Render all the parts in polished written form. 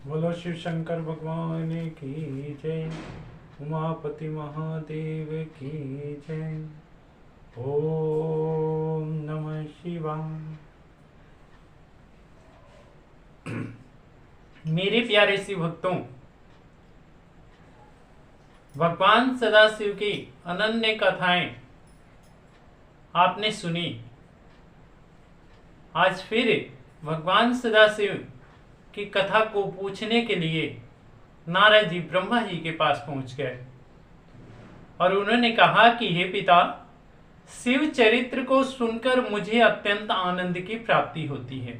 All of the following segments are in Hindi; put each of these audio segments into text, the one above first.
बोलो शिव शंकर भगवान की जय। उमापति महादेव की जय। ओम नमः शिवाय। मेरे प्यारे शिव भक्तों, भगवान सदाशिव की अनन्य कथाएं आपने सुनी। आज फिर भगवान सदाशिव की कथा को पूछने के लिए नारद जी ब्रह्मा जी के पास पहुंच गए और उन्होंने कहा कि हे पिता, शिव चरित्र को सुनकर मुझे अत्यंत आनंद की प्राप्ति होती है।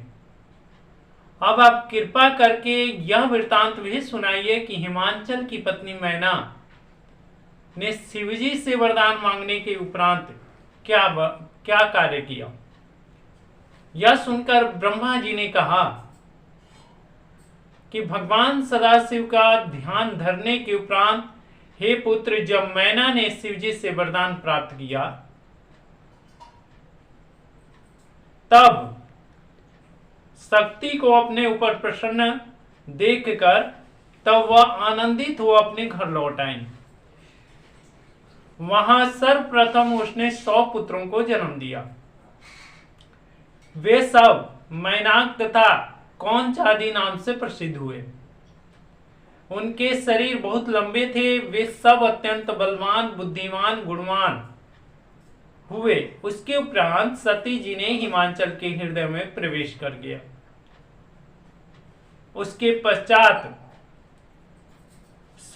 अब आप कृपा करके यह वृतांत भी सुनाइए कि हिमांचल की पत्नी मैना ने शिवजी से वरदान मांगने के उपरांत क्या कार्य किया। यह सुनकर ब्रह्मा जी ने कहा कि भगवान सदाशिव का ध्यान धरने के उपरांत, हे पुत्र, जब मैना ने शिवजी से वरदान प्राप्त किया तब शक्ति को अपने ऊपर प्रसन्न देखकर तब वह आनंदित हो अपने घर लौट आई। वहां सर्वप्रथम उसने 100 पुत्रों को जन्म दिया। वे सब मैनाक तथा कौंच आदि नाम से प्रसिद्ध हुए। उनके शरीर बहुत लंबे थे। वे सब अत्यंत बलवान, बुद्धिमान, गुणवान हुए। उसके उपरांत सती जी ने हिमांचल के हृदय में प्रवेश कर गया। उसके पश्चात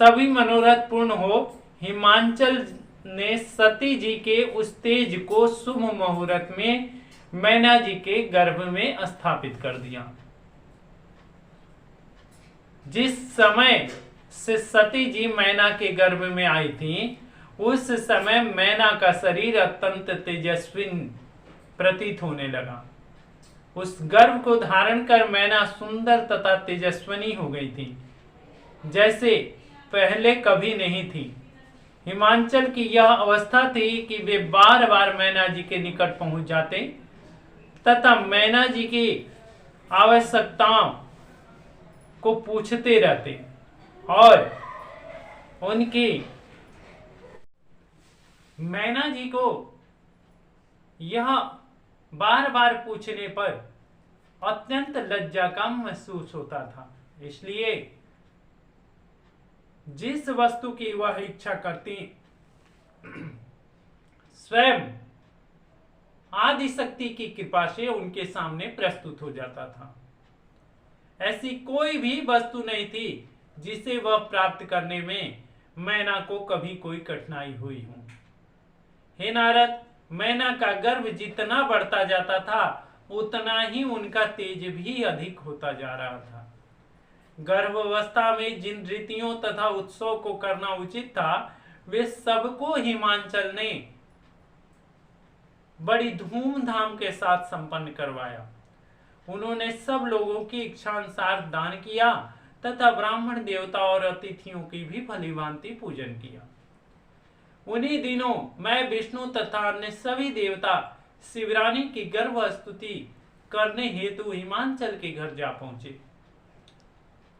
सभी मनोरथ पूर्ण हो हिमांचल ने सती जी के उस तेज को शुभ मुहूर्त में मैना जी के गर्भ में स्थापित कर दिया। जिस समय से सती जी मैना के गर्भ में आई थी, उस समय मैना का शरीर अत्यंत तेजस्वी प्रतीत होने लगा। उस गर्भ को धारण कर मैना सुंदर तथा तेजस्विनी हो गई थी, जैसे पहले कभी नहीं थी। हिमांचल की यह अवस्था थी कि वे बार बार मैना जी के निकट पहुंच जाते तथा मैना जी की आवश्यकताओं को पूछते रहते और उनकी मैना जी को यह बार बार पूछने पर अत्यंत लज्जा का महसूस होता था। इसलिए जिस वस्तु की वह इच्छा करती स्वयं आदि शक्ति की कृपा से उनके सामने प्रस्तुत हो जाता था। ऐसी कोई भी वस्तु नहीं थी जिसे वह प्राप्त करने में मैना को कभी कोई कठिनाई हुई हो। हे नारद, मैना का गर्भ जितना बढ़ता जाता था उतना ही उनका तेज भी अधिक होता जा रहा था। गर्भावस्था में जिन रीतियों तथा उत्सव को करना उचित था, वे सबको हिमांचल ने बड़ी धूमधाम के साथ संपन्न करवाया। उन्होंने सब लोगों की इच्छानुसार दान किया तथा ब्राह्मण, देवता और अतिथियों की भी भलीभांति पूजन किया। उन्हीं दिनों मैं, विष्णु तथा अन्य सभी देवता शिवरानी की गर्भ स्तुति करने हेतु हिमांचल के घर जा पहुंचे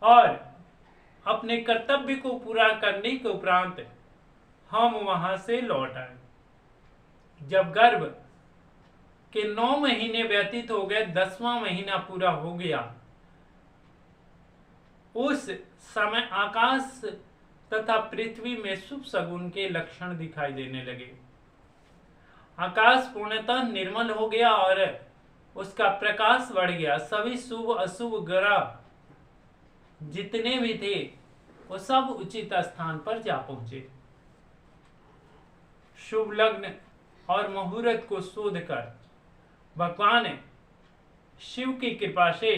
और अपने कर्तव्य को पूरा करने के उपरांत हम वहां से लौट आए। जब गर्भ के 9 महीने व्यतीत हो गए, 10वां महीना पूरा हो गया, उस समय आकाश तथा पृथ्वी में शुभ शगुन के लक्षण दिखाई देने लगे। आकाश पूर्णतः निर्मल हो गया और उसका प्रकाश बढ़ गया। सभी शुभ अशुभ ग्रह जितने भी थे वो सब उचित स्थान पर जा पहुंचे। शुभ लग्न और मुहूर्त को शोध कर भगवान शिव की कृपा से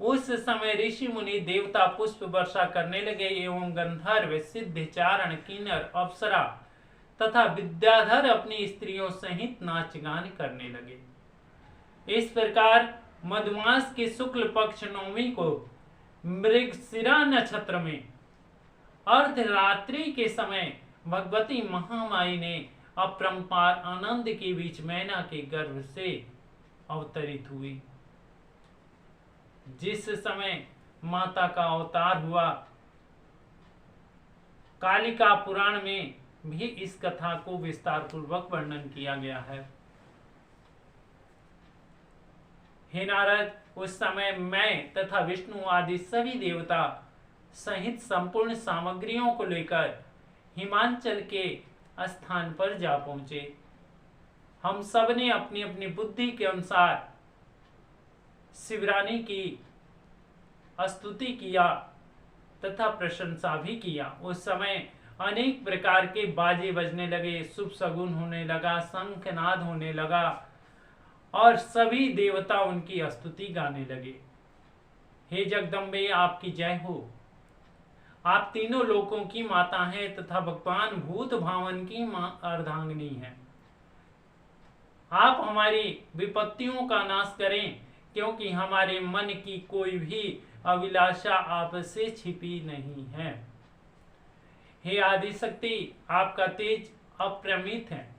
उस समय ऋषि मुनि देवता पुष्प वर्षा करने लगे एवं गंधर्व, सिद्ध, चारण, किन्नर, अप्सरा तथा विद्याधर अपनी स्त्रियों सहित नाच गान करने लगे। इस प्रकार मधुमास के शुक्ल पक्ष 9वीं को मृगशिरा नक्षत्र में अर्धरात्रि के समय भगवती महामाई ने अपरंपार आनंद के बीच मैना के गर्भ से अवतरित हुई। जिस समय माता का अवतार हुआ। कालिका पुराण में भी इस कथा को विस्तार पूर्वक वर्णन किया गया है। हे नारद, उस समय मैं तथा विष्णु आदि सभी देवता सहित संपूर्ण सामग्रियों को लेकर हिमांचल के स्थान पर जा पहुंचे। हम सब ने अपनी अपनी बुद्धि के अनुसार शिवरानी की स्तुति किया तथा प्रशंसा भी किया। उस समय अनेक प्रकार के बाजे बजने लगे, शुभ शगुन होने लगा, शंखनाद होने लगा और सभी देवता उनकी स्तुति गाने लगे। हे जगदम्बे, आपकी जय हो। आप तीनों लोकों की माता हैं तथा भगवान भूत भावन की मां अर्धांगिनी हैं। आप हमारी विपत्तियों का नाश करें, क्योंकि हमारे मन की कोई भी अभिलाषा आपसे छिपी नहीं है। हे आदिशक्ति, आपका तेज अप्रमित है।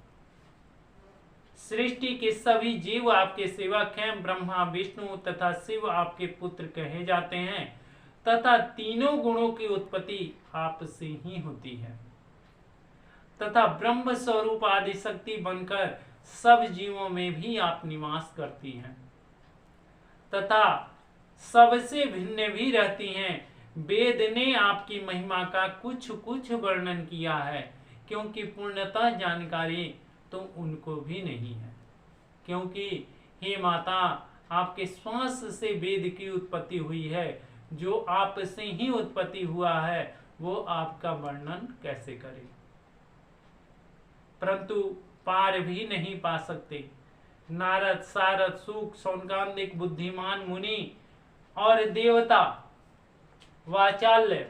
सृष्टि के सभी जीव आपके सेवक हैं। ब्रह्मा, विष्णु तथा शिव आपके पुत्र कहे जाते हैं तथा तीनों गुणों की उत्पत्ति आपसे ही होती है तथा ब्रह्म स्वरूप आदिशक्ति बनकर सब जीवों में भी आप निवास करती हैं तथा सबसे भिन्न भी रहती हैं। वेद ने आपकी महिमा का कुछ कुछ वर्णन किया है, क्योंकि पूर्णतः जानकारी तो उनको भी नहीं है। क्योंकि हे माता, आपके श्वास से वेद की उत्पत्ति हुई है। जो आपसे ही उत्पत्ति हुआ है वो आपका वर्णन कैसे करे, परंतु पार भी नहीं पा सकते। नारद, सारद, सूक, सौनकादिक बुद्धिमान मुनि और देवता वाचाल्य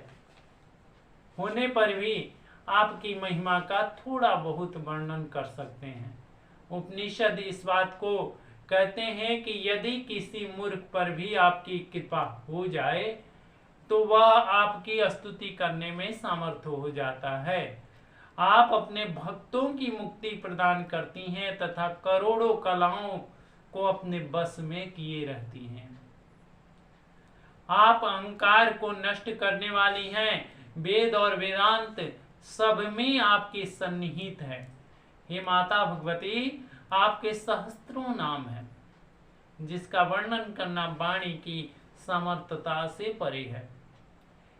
होने पर भी आपकी महिमा का थोड़ा बहुत वर्णन कर सकते हैं। उपनिषद इस बात को कहते हैं कि यदि किसी मूर्ख पर भी आपकी कृपा हो जाए तो वह आपकी स्तुति करने में समर्थ हो जाता है। आप अपने भक्तों की मुक्ति प्रदान करती हैं तथा करोड़ों कलाओं को अपने बस में किए रहती हैं। आप अहंकार को नष्ट करने वाली हैं। वेद और वेदांत सब में आपकी सन्निहित है। हे माता भगवती, आपके सहस्त्रों नाम हैं, जिसका वर्णन करना वाणी की समर्थता से परे है।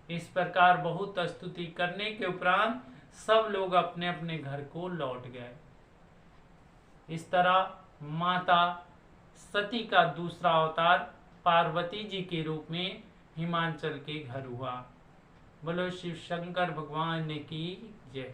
इस प्रकार बहुत स्तुति करने के उपरांत सब लोग अपने अपने घर को लौट गए। इस तरह माता सती का दूसरा अवतार पार्वती जी के रूप में हिमांचल के घर हुआ। बोलो शिव शंकर भगवान की जय।